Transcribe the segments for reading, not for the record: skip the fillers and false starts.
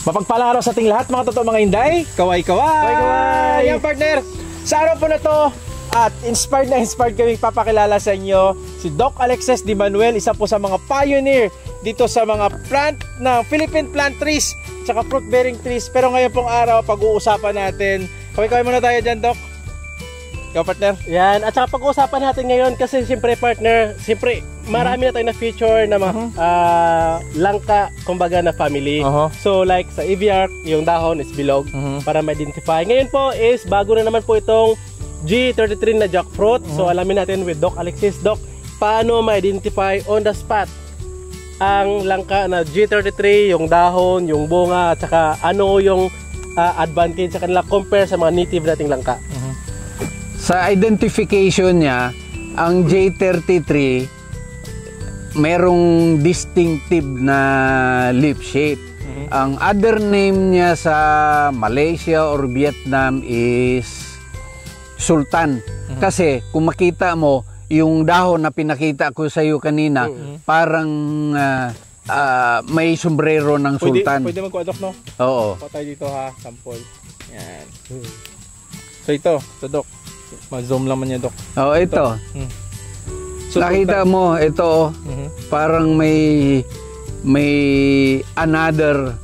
Mapagpalang araw sa ating lahat mga totoo mga Inday. Kaway-kaway! Yan partner, sa araw po na to at inspired kami papakilala sa inyo si Doc Alexis D. Manuel, isa po sa mga pioneer dito sa mga plant ng Philippine plant trees tsaka fruit bearing trees. Pero ngayon pong araw pag-uusapan natin, kaway-kaway muna tayo dyan, Doc. Ikaw partner? Yan, at saka pag-uusapan natin ngayon kasi siyempre partner, siyempre marami na tayo na feature na mga langka, kumbaga na family. So like sa aviark, yung dahon is bilog para ma-identify. Ngayon po is bago na naman po itong G33 na jackfruit. So alamin natin with Doc Alexis. Doc, paano ma-identify on the spot ang langka na G33, yung dahon, yung bunga, at saka ano yung advantage sa kanila compare sa mga native nating langka? Sa identification niya, ang J33 merong distinctive na leaf shape. Ang other name niya sa Malaysia or Vietnam is Sultan. Kasi kung makita mo, yung dahon na pinakita ko sa iyo kanina, parang may sombrero ng Sultan. Pwede magkuadok, no? Oo. Patay dito ha, sample. Yan. So ito, Doc. Ma-zoom lang man niya, Doc. Oo, ito. So, nakita mo, ito, parang may another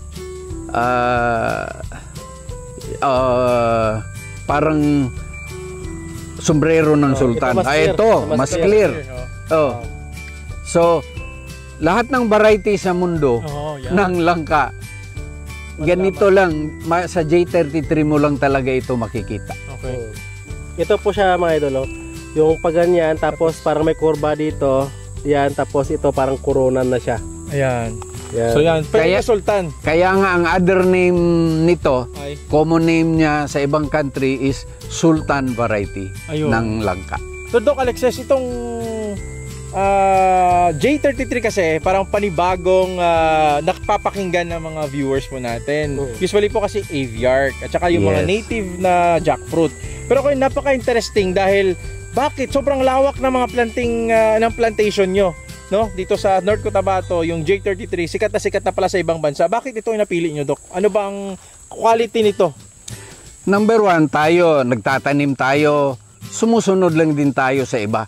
parang sombrero ng Sultan. Ito, mas clear. Oh. So, lahat ng variety sa mundo ng langka, ganito lang, sa J33 mo lang talaga ito makikita. Okay. Ito po siya mga idolo, yung paganyan, tapos parang may kurba dito, yan, tapos ito parang kuronan na siya. Ayan. Yan. So yan, kaya Sultan. Kaya nga ang other name nito, common name niya sa ibang country is Sultan variety ng langka. So Doc Alexis, itong J33 kasi parang panibagong nakapapakinggan ng mga viewers po natin. Usually po kasi aviark at saka yung mga native na jackfruit. Pero kung napaka-interesting dahil bakit sobrang lawak ng mga ng plantation nyo, no? Dito sa North Cotabato, yung J33 sikat na pala sa ibang bansa. Bakit ito yung napili nyo, Doc? Ano ba ang quality nito? Number one, tayo, nagtatanim tayo, sumusunod lang din tayo sa iba.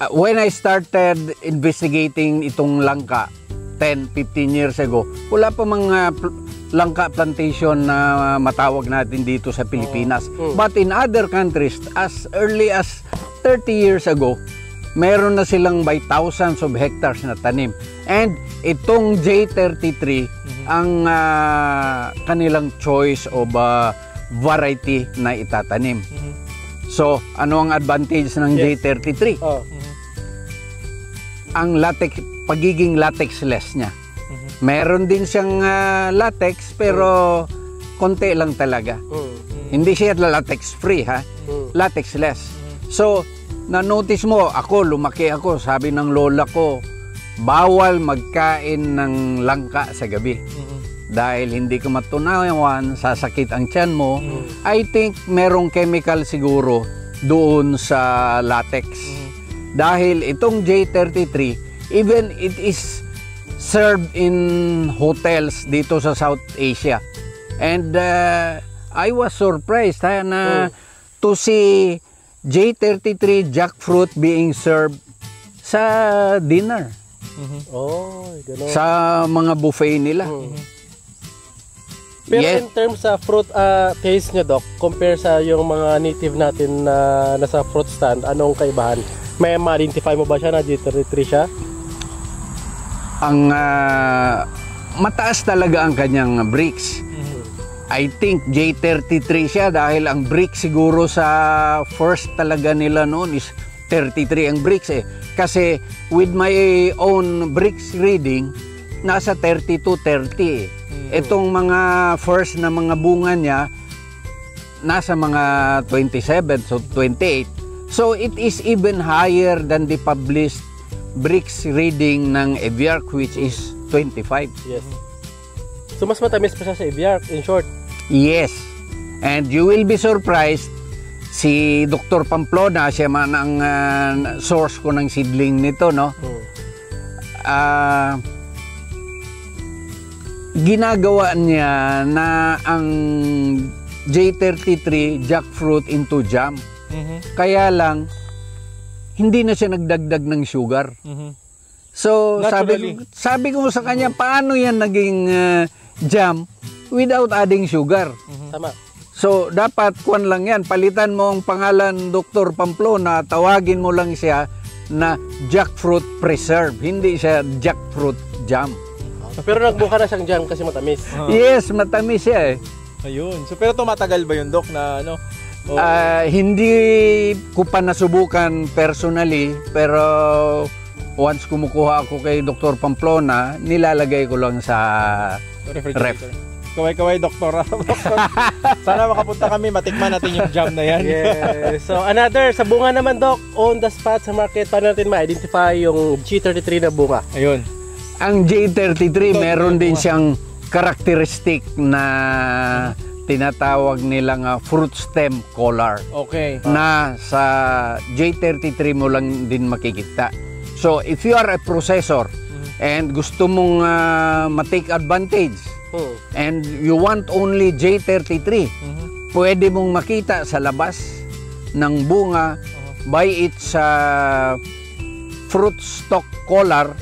When I started investigating itong langka 10-15 years ago, wala pa mga langka plantation na matawag natin dito sa Pilipinas. But in other countries, as early as 30 years ago, meron na silang by thousands of hectares na tanim. And itong J33 ang kanilang choice of variety na itatanim. So, ano ang advantage ng J33? Ang latex, pagiging latexless niya. Meron din siyang latex pero konti lang talaga. Hindi siya latex free ha. Latexless. So, na-notice mo, lumaki ako, sabi ng lola ko, bawal magkain ng langka sa gabi. Dahil hindi ko matunawan, sasakit ang tiyan mo. I think merong chemical siguro doon sa latex. Dahil itong J33, even it is served in hotels dito sa South Asia. And I was surprised na to see J33 jackfruit being served sa dinner. Sa mga buffet nila. Pero in terms sa fruit taste niya, Doc, compare sa yung mga native natin na nasa fruit stand, anong kaibahan? May ma-identify mo ba siya na J33 siya? Ang mataas talaga ang kanyang bricks. I think J33 siya dahil ang bricks siguro sa first talaga nila noon is 33 ang bricks Kasi with my own bricks reading, nasa 32-30 Itong mga first na mga bunga niya, nasa mga 27, so 28. So it is even higher than the published bricks reading ng aviark, which is 25. Yes. So mas matamis pa siya sa aviark, in short. Yes. And you will be surprised, si Dr. Pamplona, siya man ang source ko ng seedling nito, no? ginagawa niya na ang J33 jackfruit into jam. Kaya lang, hindi na siya nagdagdag ng sugar. So, sabi ko sa kanya, paano yan naging jam without adding sugar? Tama. So, dapat kuwan lang yan. Palitan mo ang pangalan Dr. Pamplona, tawagin mo lang siya na jackfruit preserve. Hindi siya jackfruit jam. Pero nagbuka na siyang jam kasi matamis. Yes, matamis siya eh. Ayun. So, pero tumatagal ba yun, Doc, na ano? Hindi ko pa nasubukan personally, pero once kumukuha ako kay Dr. Pamplona, nilalagay ko lang sa refrigerator. Kaway-kaway, doktor. Sana makapunta kami, matikman natin yung jam na yan. Yes. So, another, sa bunga naman, Doc, on the spot sa market, paano natin ma-identify yung G33 na bunga? Ayun. Ang J33, meron din siyang karakteristik na tinatawag nilang fruit stem color. Okay. Na sa J33 mo lang din makikita. So, if you are a processor and gusto mong ma-take advantage and you want only J33, pwede mong makita sa labas ng bunga by its fruit stalk color,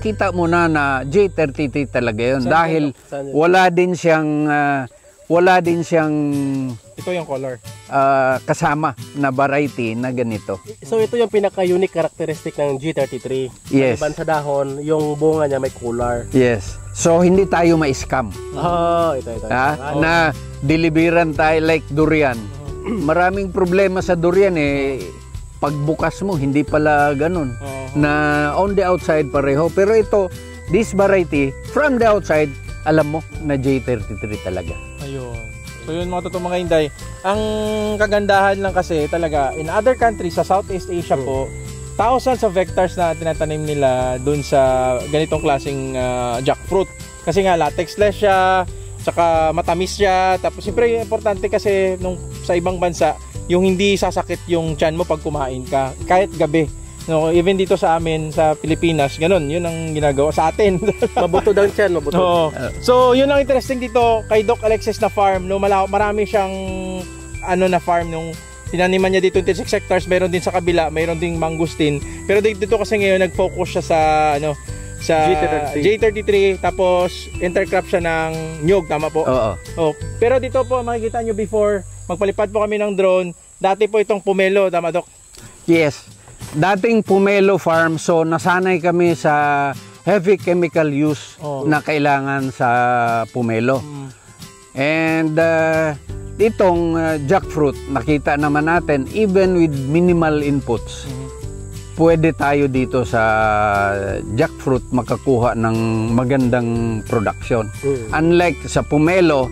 kita mo na J33 talaga yun. Dahil wala din siyang ito yung color. Kasama na variety na ganito. So ito yung pinaka-unique characteristic ng G33. Yes. Maliban sa dahon, yung bunga niya may color. Yes. So hindi tayo ma-scam. Ito. Na deliveran tayo like durian. Maraming problema sa durian eh. Pagbukas mo, hindi pala ganun. Na on the outside pareho. Pero ito, this variety, from the outside, alam mo na J33 talaga. Ayun. So yun mga totoong mga Inday. Ang kagandahan lang kasi talaga, in other countries, sa Southeast Asia po, thousands of hectares na tinatanim nila dun sa ganitong klaseng jackfruit. Kasi nga latex-less siya, saka matamis siya. Tapos siyempre importante kasi nung sa ibang bansa, yung hindi sasakit yung tiyan mo pag kumain ka, kahit gabi. No, even dito sa amin sa Pilipinas, ganun, yun ang ginagawa sa atin. Mabuto daw tiyan, mabuto. So, yun ang interesting dito kay Doc Alexis na farm, no, marami siyang na farm nung tinaniman niya dito 26 hectares, meron din sa kabila, meron ding mangustin. Pero dito kasi ngayon nag-focus siya sa sa J33, tapos intercrop siya ng nyug, tama po? Oo. Pero dito po makikita nyo before magpalipad po kami ng drone, dati po itong pomelo, tama Doc? Yes. Dating pomelo farm, so nasanay kami sa heavy chemical use na kailangan sa pomelo. And itong jackfruit, nakita naman natin, even with minimal inputs, pwede tayo dito sa jackfruit makakuha ng magandang production. Unlike sa pomelo,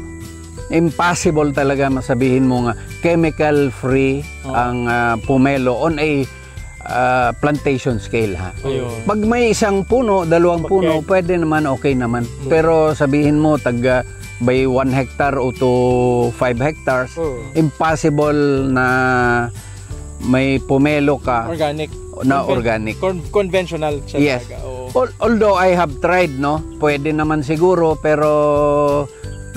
impossible talaga masabihin mo nga chemical free ang pomelo on a plantation scale ha. Pag may isang puno, dalawang puno, pwede naman, okay naman. Pero sabihin mo by 1 hectare o to 5 hectares, impossible na may pomelo ka organic na organic. Conventional siya. Yes. Although I have tried, no, pwede naman siguro, pero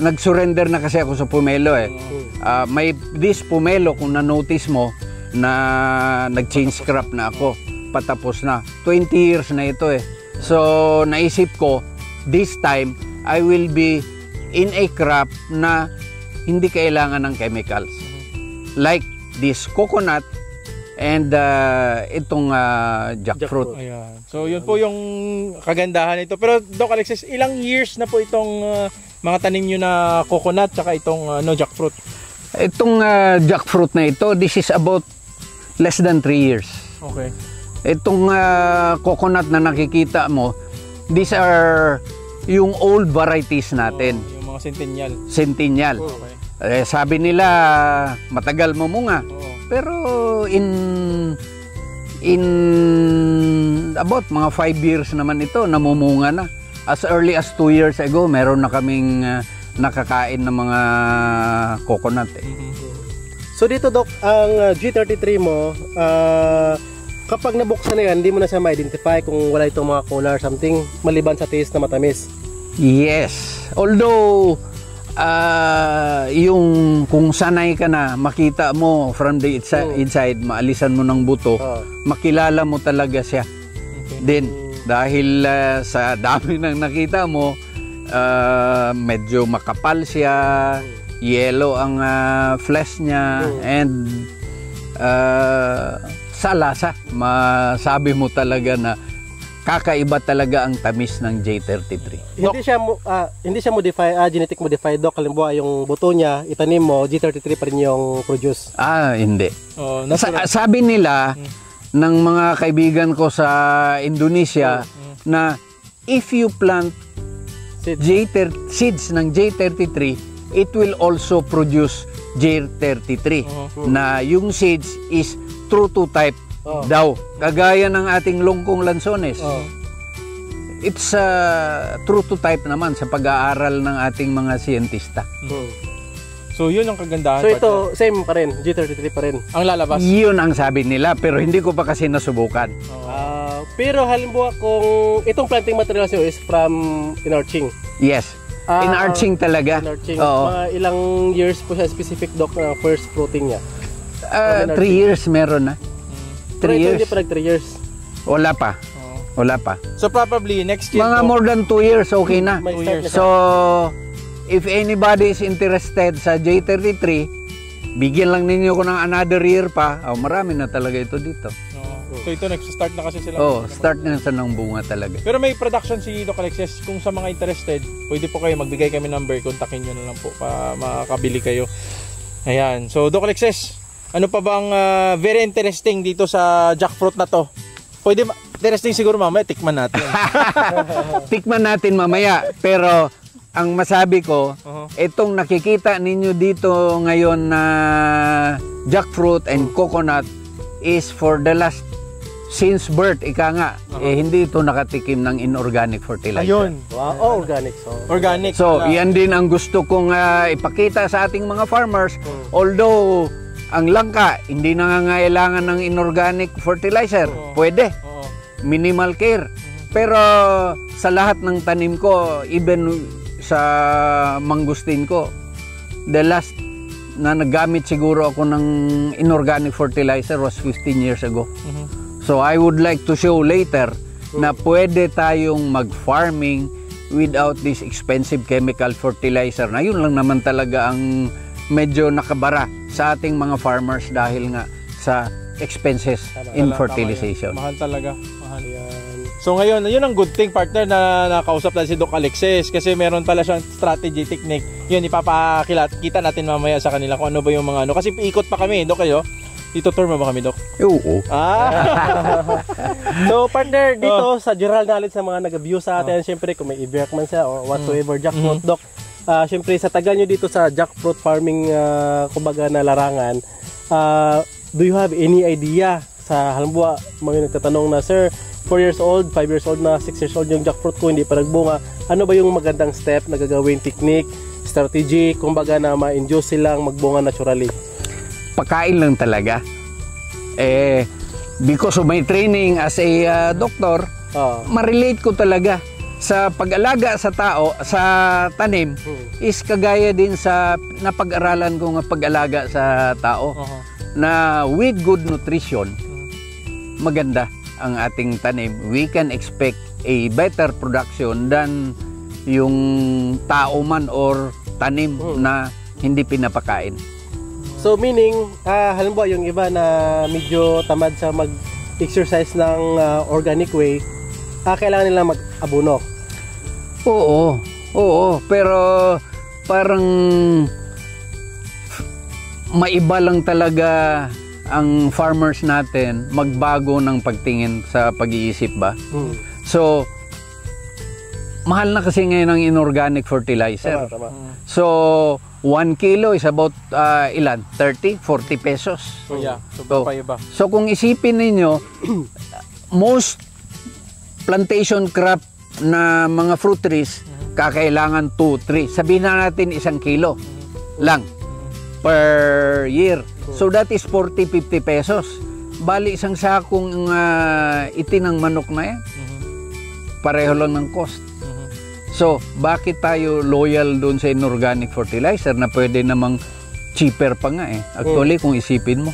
nag-surrender na kasi ako sa pomelo eh. May this pomelo, kung na-notice mo, na nag-change crop na ako, patapos na 20 years na ito eh. So naisip ko, this time I will be in a crop na hindi kailangan ng chemicals, like this coconut and itong jackfruit. Ayan. So yun po yung kagandahan nito. Pero Doc Alexis, ilang years na po itong mga tanim nyo na coconut tsaka itong jackfruit? Itong jackfruit na ito, this is about less than 3 years. Okay. Itong coconut na nakikita mo, these are yung old varieties natin. Yung mga centennial. Centennial. Okay. Sabi nila matagal mamunga. Pero in about mga 5 years naman ito, namumunga na. As early as 2 years ago, meron na kaming nakakain ng mga coconut eh. So dito Doc, ang G33 mo, kapag nabuksan na yan, hindi mo na siya ma-identify kung wala itong mga color something maliban sa taste na matamis. Yes. Although, yung kung sanay ka na, makita mo from the inside, maalisan mo ng buto, makilala mo talaga siya. Din, dahil sa dami ng nakita mo, medyo makapal siya, yellow ang flesh niya, and sa lasa, masabi mo talaga na kakaiba talaga ang tamis ng J33. Hindi siya genetic modified, Doc. Halimbawa yung buto niya, itanim mo, J33 pa rin yung produce. Hindi. Sabi nila ng mga kaibigan ko sa Indonesia na if you plant seeds ng J33, it will also produce J33 na yung seeds is true to type daw, kagaya ng ating longkong lansones. It's true to type naman sa pag-aaral ng ating mga siyentista. So yun ang kagandahan. So ito, same pa rin, J33 pa rin ang lalabas. Yun ang sabi nila, pero hindi ko pa kasi nasubukan. Pero halimbawa kung itong planting materials nyo is from enarching. Yes, enarching talaga. Mga ilang years po siya specific, Doc, na first fruiting niya? 3 years meron na. 3 years. Hindi pa 3 years. Wala pa. Wala pa. So probably next year. Mga more than 2 years, okay na. 2 years. So, if anybody is interested sa J33, bigyan lang ninyo ko ng another year pa. Marami na talaga ito dito. So ito, nag-start na kasi sila. Start na sa ng bunga talaga. Pero may production si Doc Alexis. Kung sa mga interested, pwede po kayo, magbigay kami number, kontakin nyo na lang po para makakabili kayo. Ayan. So Doc Alexis, ano pa bang very interesting dito sa jackfruit na to? Pwede, interesting siguro mamaya, tikman natin. Tikman natin mamaya, pero ang masabi ko, itong nakikita ninyo dito ngayon na jackfruit and coconut is for the last since birth, ika nga, hindi ito nakatikim ng inorganic fertilizer. Ayun. Wow, organic. Organic. So, yan din ang gusto kong ipakita sa ating mga farmers. Although, ang langka, hindi nangangailangan ng inorganic fertilizer. Pwede. Minimal care. Pero, sa lahat ng tanim ko, even sa mangustin ko, the last na nagamit siguro ako ng inorganic fertilizer was 15 years ago. So I would like to show later na pwede tayong mag-farming without this expensive chemical fertilizer. Na yun lang naman talaga ang medyo nakabara sa ating mga farmers dahil nga sa expenses in fertilization. Mahal talaga. Mahal yan. So ngayon, yun ang good thing, partner, na nakausap natin si Doc Alexis kasi meron pala siyang strategy technique. Yun, ipapakita natin mamaya sa kanila kung ano ba yung mga ano. Kasi ikot pa kami, Doc, kayo. Dito tour mo ba kami, Doc? Oo. So, partner, dito sa general knowledge sa mga nag-view sa atin, syempre kung may i-work man siya or whatsoever jackfruit, Doc, syempre sa tagal nyo dito sa jackfruit farming, kumbaga na larangan, do you have any idea sa halimbawa, mga nagtatanong na, sir, 4 years old, 5 years old na, 6 years old yung jackfruit ko, hindi pa nagbunga, ano ba yung magandang step na gagawin, technique, strategy, kumbaga na ma-induce silang magbunga naturally? Pagkain lang talaga. Because of my training as a doctor, ma-relate ko talaga sa pag-alaga sa tao, sa tanim, is kagaya din sa napag-aralan ko nga pag-alaga sa tao. Na with good nutrition, maganda ang ating tanim. We can expect a better production than yung tao man or tanim na hindi pinapakain. So meaning, halimbawa yung iba na medyo tamad sa mag-exercise ng organic way, kailangan nila mag-abono. Oo, pero parang maiba lang talaga ang farmers natin magbago ng pagtingin sa pag-iisip ba. So, mahal na kasi ngayon ang inorganic fertilizer. So, 1 kilo is about ilan? 30, 40 pesos. So kung isipin ninyo, most plantation crop na mga fruit trees, kakailangan 2, 3. Sabihin na natin 1 kilo lang per year. So that is 40, 50 pesos. Bali isang sakong itinang manok na yan. Pareho lang ng cost. So, bakit tayo loyal doon sa inorganic fertilizer na pwede namang cheaper pa nga eh. Actually, kung isipin mo.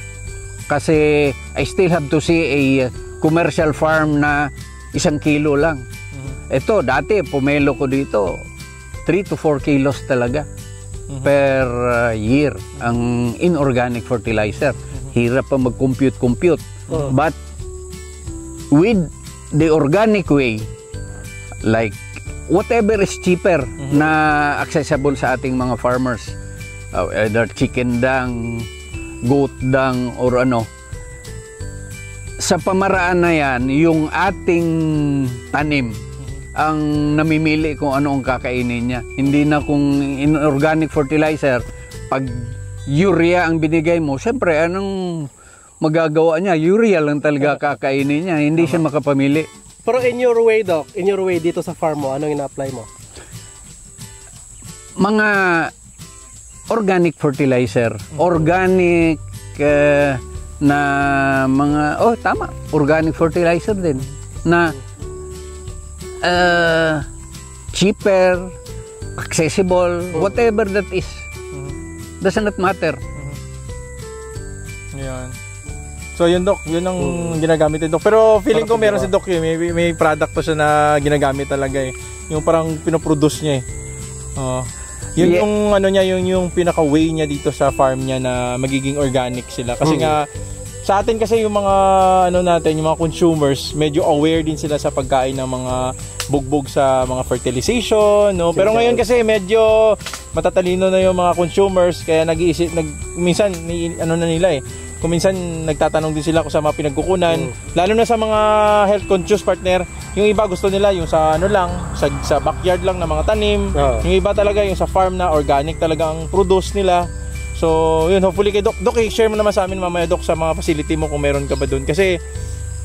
Kasi I still have to see a commercial farm na 1 kilo lang. Ito, dati, pumelo ko dito, 3 to 4 kilos talaga per year ang inorganic fertilizer. Hirap pa mag-compute. But with the organic way, like whatever is cheaper na accessible sa ating mga farmers, either chicken dung, goat dung, or ano, sa pamaraan na yan, yung ating tanim ang namimili kung ano ang kakainin niya. Hindi na kung inorganic fertilizer, pag urea ang binigay mo, siyempre anong magagawa niya? Urea lang talaga kakainin niya, hindi siya makapamili. Pero in your way, Doc, in your way dito sa farm mo, anong ina-apply mo? Mga organic fertilizer, organic na mga, tama, organic fertilizer din, na cheaper, accessible, whatever that is. Does not matter. Yan. So yun, Doc, yun ang ginagamit ni Doc. Pero feeling ko meron si Doc yun, may product to siya na ginagamit talaga eh. Yung parang pinoproduce niya eh. Yun yung ano niya, yung pinaka way niya dito sa farm niya na magiging organic sila. Kasi nga sa atin kasi yung mga ano natin, yung mga consumers, medyo aware din sila sa pagkain ng mga bugbog sa mga fertilization, no? Pero ngayon kasi medyo matatalino na yung mga consumers, kaya nag-iisip, minsan ano na nila eh. Kung minsan nagtatanong din sila kung sa mga pinagkukunan, lalo na sa mga health conscious partner, yung iba gusto nila yung sa ano lang, sa backyard lang na mga tanim, yung iba talaga yung sa farm na organic talaga ang produce nila. So, yun, hopefully kay Doc, share mo naman sa amin mamaya, Doc, sa mga facility mo kung meron ka ba doon. Kasi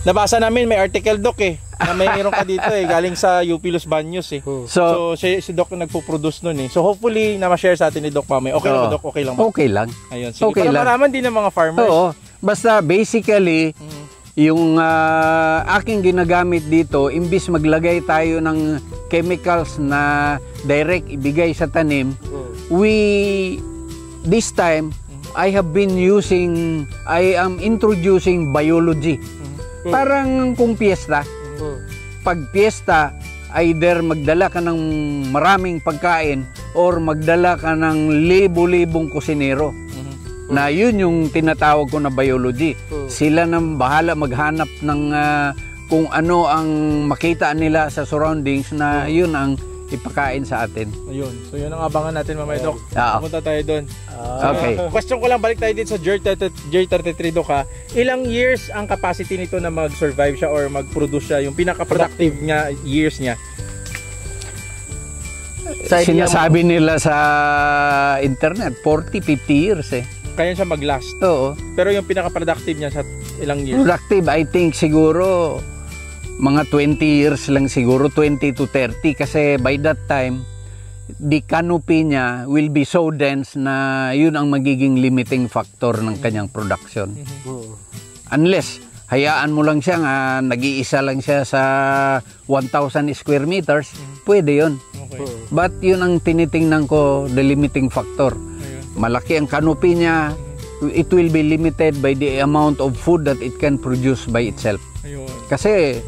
nabasa namin may article, Doc, na mayroon ka dito galing sa UP Los Baños So si Doc nagpo-produce noon So hopefully na ma-share sa atin ni Doc mamaya. Okay lang ba, Doc? Okay lang ba? Okay lang. Ayun, sige. Okay para malaman din ng mga farmers. Oo. Basta basically yung aking ginagamit dito, imbis maglagay tayo ng chemicals na direct ibigay sa tanim, this time I am introducing biology. Parang kung piyesta. Pag piyesta, either magdala ka ng maraming pagkain or magdala ka ng libo-libong kusinero. Na yun yung tinatawag ko na biology. Sila nang bahala maghanap ng kung ano ang makita nila sa surroundings na yun ang ipakain sa atin. Ayun. So yun ang abangan natin mamaya, Doc. Pumunta tayo doon. Okay. Question ko lang, balik tayo din sa J33, Doc, ha. Ilang years ang capacity nito na mag-survive siya or mag-produce siya, yung pinaka-productive niya, years niya? Sinasabi nila sa internet, 40-50 years Kaya siya mag-last. Oo. Pero yung pinaka-productive niya sa ilang years? Productive, I think siguro mga 20 years lang siguro, 20 to 30, kasi by that time the canopy niya will be so dense na yun ang magiging limiting factor ng kanyang production. Unless hayaan mo lang siya nag-iisa lang siya sa 1,000 square meters, pwede yun. But yun ang tinitingnan ko, the limiting factor. Malaki ang canopy niya, it will be limited by the amount of food that it can produce by itself. Kasi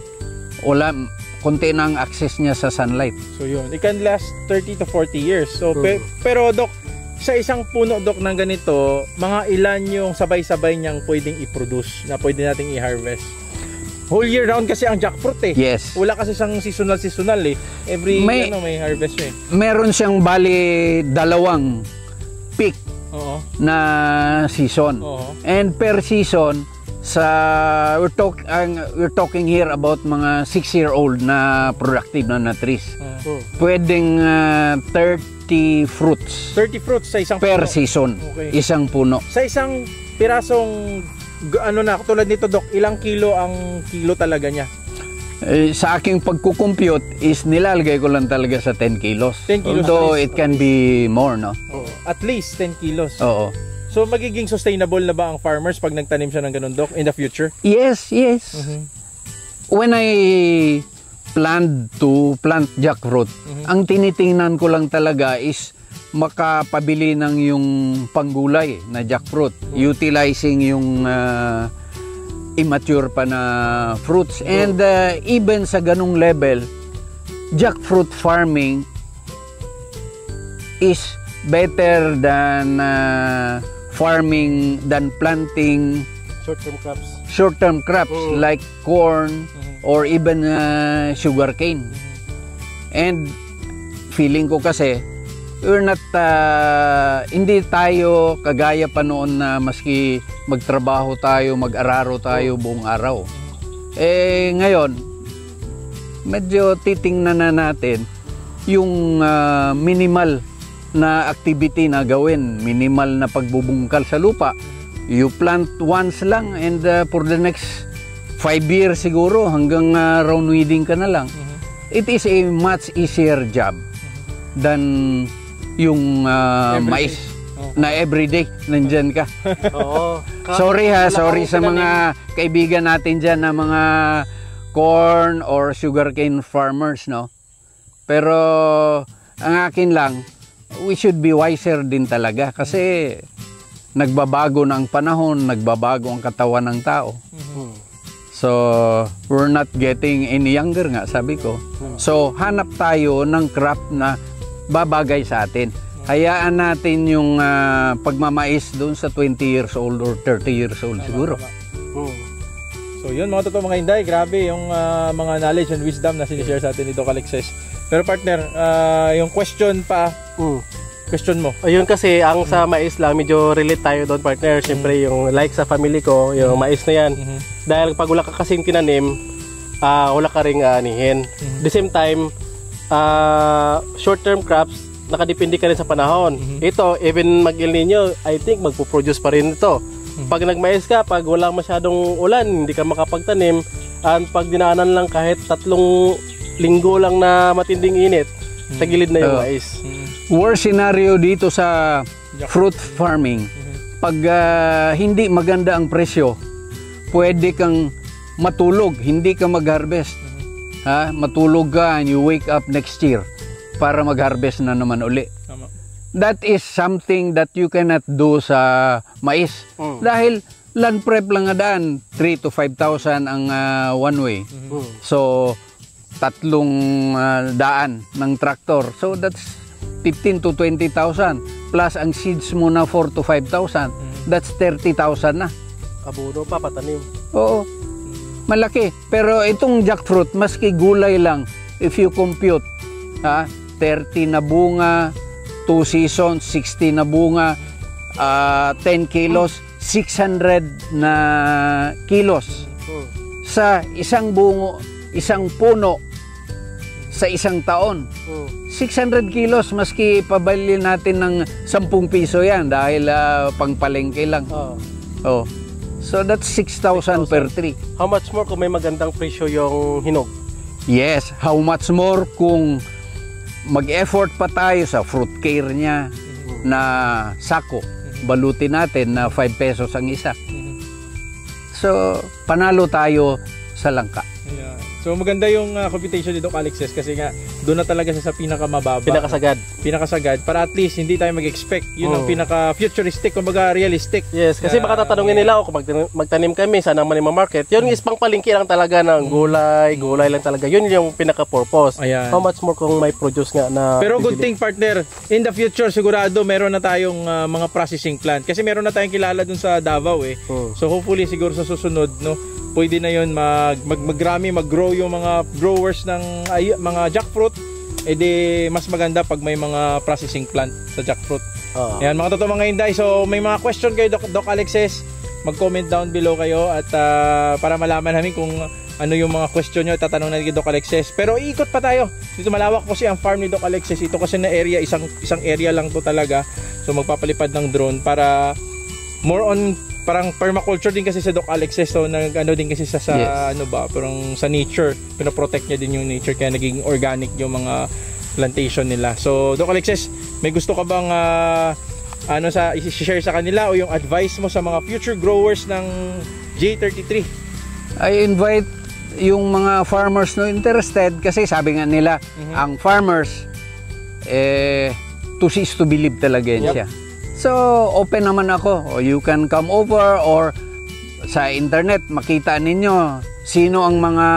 konti na ang access niya sa sunlight. So yun, it can last 30 to 40 years. So pero Doc, sa isang puno, Doc, ng ganito, mga ilan yung sabay-sabay niyang pwedeng i-produce na pwede nating i-harvest? Whole year round kasi ang jackfruit Yes. Wala kasi siyang seasonal Every may harvest siya Meron siyang bali 2 peak na season. And per season, we're talking here about mga 6-year-old na productive na trees. Pwedeng 30 fruits. 30 fruits sa isang per puno. Season. Isang puno. Sa isang pirasong katulad nito, Doc, ilang kilo ang kilo talaga niya? Sa aking pagkukompute is nilalagay ko lang talaga sa 10 kilos. 10 kilos. Although it can be more, no? At least 10 kilos. Oo. So magiging sustainable na ba ang farmers pag nagtanim siya ng ganun, Doc, in the future? Yes. When I planned to plant jackfruit. Ang tinitingnan ko lang talaga is makapabili ng yung panggulay na jackfruit, utilizing yung immature pa na fruits. And even sa ganung level, jackfruit farming is better than planting short-term crops like corn or even sugarcane. And feeling ko kasi we're not hindi tayo kagaya pa noon na maski magtrabaho tayo, mag-araro tayo buong araw. Ngayon medyo titingnan na natin yung minimal na activity na gawin, minimal na pagbubungkal sa lupa. You plant once lang and for the next 5 years siguro hanggang round weeding ka na lang. It is a much easier job than yung mais na everyday nandyan ka. Sorry sa mga kaibigan natin dyan na mga corn or sugarcane farmers, no? Pero ang akin lang, we should be wiser din talaga kasi nagbabago na ang panahon, nagbabago ang katawan ng tao. So, we're not getting any younger nga, sabi ko. So, hanap tayo ng crop na babagay sa atin. Hayaan natin yung pagmamais doon sa 20 years old or 30 years old siguro. So yun mga totoo mga Inday, grabe yung mga knowledge and wisdom na sinishare sa atin ni Doc Alexis. Pero partner, yung question mo. Ayun kasi, ang sa mais lang, medyo relate tayo doon partner. Siyempre yung like sa family ko, yung mais na yan. Dahil pag wala ka kasing tinanim, wala ka ring anihin. The same time, short-term crops, nakadepende ka rin sa panahon. Ito, even mag-El Nino, I think magpo-produce pa rin ito. Pag nagmais ka, pag wala masyadong ulan, hindi ka makapagtanim, at pag dinaanan lang kahit 3 linggo lang na matinding init, sa gilid na yung mais. Worst scenario dito sa fruit farming, pag hindi maganda ang presyo, pwede kang matulog, hindi ka mag-harvest. Matulog ka and you wake up next year para mag-harvest na naman uli. That is something that you cannot do sa mais. Dahil land prep lang nga daan, 3,000 to 5,000 ang one way. So, 3 daan ng tractor. So, that's 15,000 to 20,000. Plus, ang seeds mo na 4,000 to 5,000. That's 30,000 na. Abono pa, patanim. Oo. Malaki. Pero itong jackfruit, maski gulay lang, if you compute, 30 na bunga, 2 seasons, 60 na bunga, 10 kilos, 600 na kilos. Sa isang bungo, isang puno, sa isang taon. 600 kilos, maski pabili natin ng 10 piso yan dahil pangpalengke lang. So that's 6,000 per tree. How much more kung may magandang presyo yung hinog? Yes, how much more kung mag-effort pa tayo sa fruit care niya na sako. Balutin natin na 5 pesos ang isa. So, panalo tayo sa langka. Yeah. So, maganda yung computation ni Doc Alexis kasi nga, doon na talaga siya sa pinakamababa. Pinakasagad. Para at least, hindi tayo mag-expect. Yun ang pinaka-futuristic, kumbaga realistic. Yes, kasi baka tatanungin nila kung magtanim kami, saan naman yung market. Yun is pangpalingki lang talaga ng gulay lang talaga. Yun yung pinaka-purpose. Ayan. How much more kung may produce nga na... Pero good thing partner, in the future sigurado meron na tayong mga processing plant. Kasi meron na tayong kilala dun sa Davao eh. So hopefully siguro sa susunod, no, pwede na yun mag-grow yung mga growers ng mga jackfruit. Di mas maganda pag may mga processing plant sa jackfruit. Ayan mga totoo mga Inday. So may mga question kayo Doc Alexis, mag-comment down below kayo at para malaman namin kung ano yung mga question nyo, tatanong na ni Doc Alexis. Pero iikot pa tayo. Dito malawak po ang farm ni Doc Alexis. Ito kasi na area, isang area lang to talaga. So magpapalipad ng drone para more on parang permaculture din kasi sa Doc Alexis. So nag-ano din kasi sa yes, ano ba, parang sa nature, pinoprotect niya din yung nature kaya naging organic yung mga plantation nila. So Doc Alexis, may gusto ka bang ano sa i-share sa kanila o yung advice mo sa mga future growers ng J33? I invite yung mga farmers no interested, kasi sabi nga nila, ang farmers, to see is to believe talaga yan siya. So, open naman ako. O, you can come over or sa internet, makita ninyo sino ang mga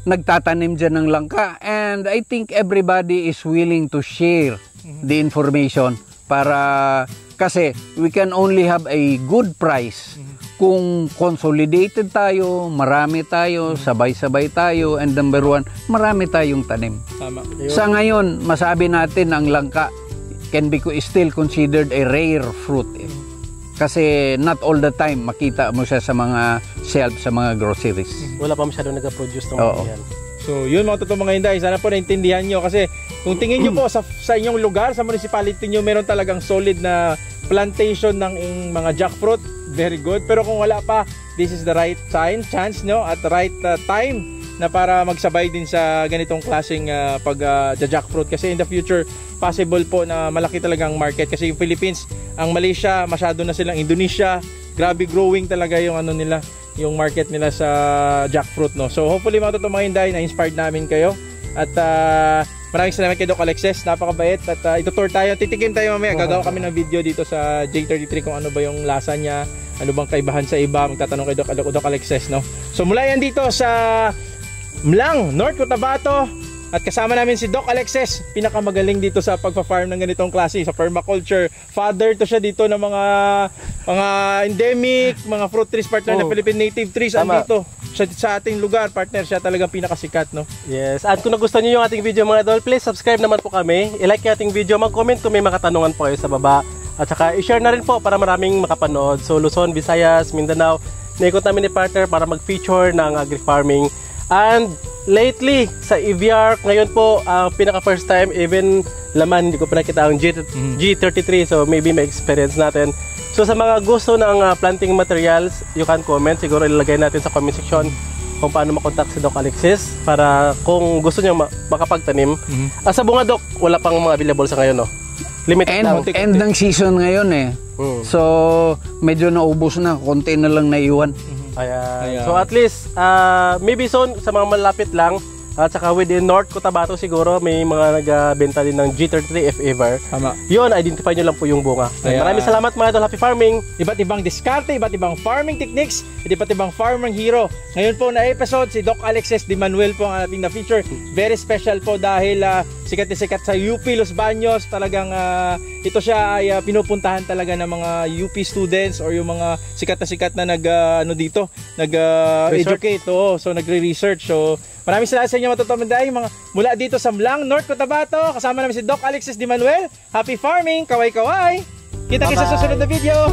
nagtatanim dyan ng langka. And I think everybody is willing to share the information para, kasi we can only have a good price kung consolidated tayo, marami tayo, sabay-sabay tayo, and number one, marami tayong tanim. Tama. Sa ngayon, masabi natin ang langka can be still considered a rare fruit. Kasi not all the time makita mo siya sa mga shelf, sa mga groceries. Wala pa masyado nag-produce ng mga yan. So, yun mga totoong mga Inday, sana po naintindihan nyo kasi kung tingin nyo po sa inyong lugar, sa municipality nyo, meron talagang solid na plantation ng mga jackfruit, very good. Pero kung wala pa, this is the right chance, no? At the right time na para magsabay din sa ganitong klaseng jackfruit kasi in the future, possible po na malaki talagang market kasi yung Philippines, ang Malaysia, masyado na silang Indonesia, grabe growing talaga yung nila, yung market nila sa jackfruit, no. So hopefully mga totoong mga Inday, na-inspired namin kayo at maraming salamat kay Doc Alexis, napakabait at itutour tayo, titikim tayo mamaya, gagawa kami ng video dito sa J33 kung ano ba yung lasa niya, ano bang kaibahan sa iba, magtatanong kay Doc Alexis, no. So mula yan dito sa Mlang, North Cotabato, at kasama namin si Doc Alexis, pinakamagaling dito sa pagpa-farm ng ganitong klase, sa permaculture. Father to siya dito ng mga endemic, mga fruit trees, partner na Philippine native trees. Andito sa ating lugar, partner, siya talagang pinakasikat, no? Yes, at kung nagustuhan niyo yung ating video mga idol, please subscribe naman po kami, i-like yung ating video, mag-comment kung may mga katanungan po kayo sa baba, at saka i-share na rin po para maraming makapanood. So Luzon, Visayas, Mindanao, naikot namin ni partner para mag-feature ng agri-farming. And lately sa EVR ngayon po pinaka first time, even laman hindi ko pa nakita ang G33, so maybe may experience natin. So sa mga gusto ng planting materials, you can comment, siguro ilalagay natin sa comment section kung paano makontak si Doc Alexis para kung gusto niyo makapagtanim. Sa bunga, Doc, wala pang mga available sa ngayon, no? Limited lang. End ng season ngayon so medyo naubos na, konti na lang naiwan. So at least maybe soon sa mga malapit lang at saka within North Cotabato siguro may mga nagbenta din ng G33 if ever. Tama. Yun, identify nyo lang po yung bunga. Maraming salamat mga idol, happy farming. Iba't ibang diskarte, iba't ibang farming techniques, iba't ibang farming hero. Ngayon po na episode si Doc Alexis de Manuel po ang ating na-feature. Very special po dahil sikat na sikat sa UP Los Baños. Talagang ito siya ay pinupuntahan talaga ng mga UP students or yung mga sikat na nag-educate. So nagre-research. So maraming salamat sa inyo mga totoong Inday, mula dito sa Mlang, North Cotabato. Kasama namin si Doc Alexis de Manuel. Happy farming, kaway-kaway. Kita-kita sa susunod na video.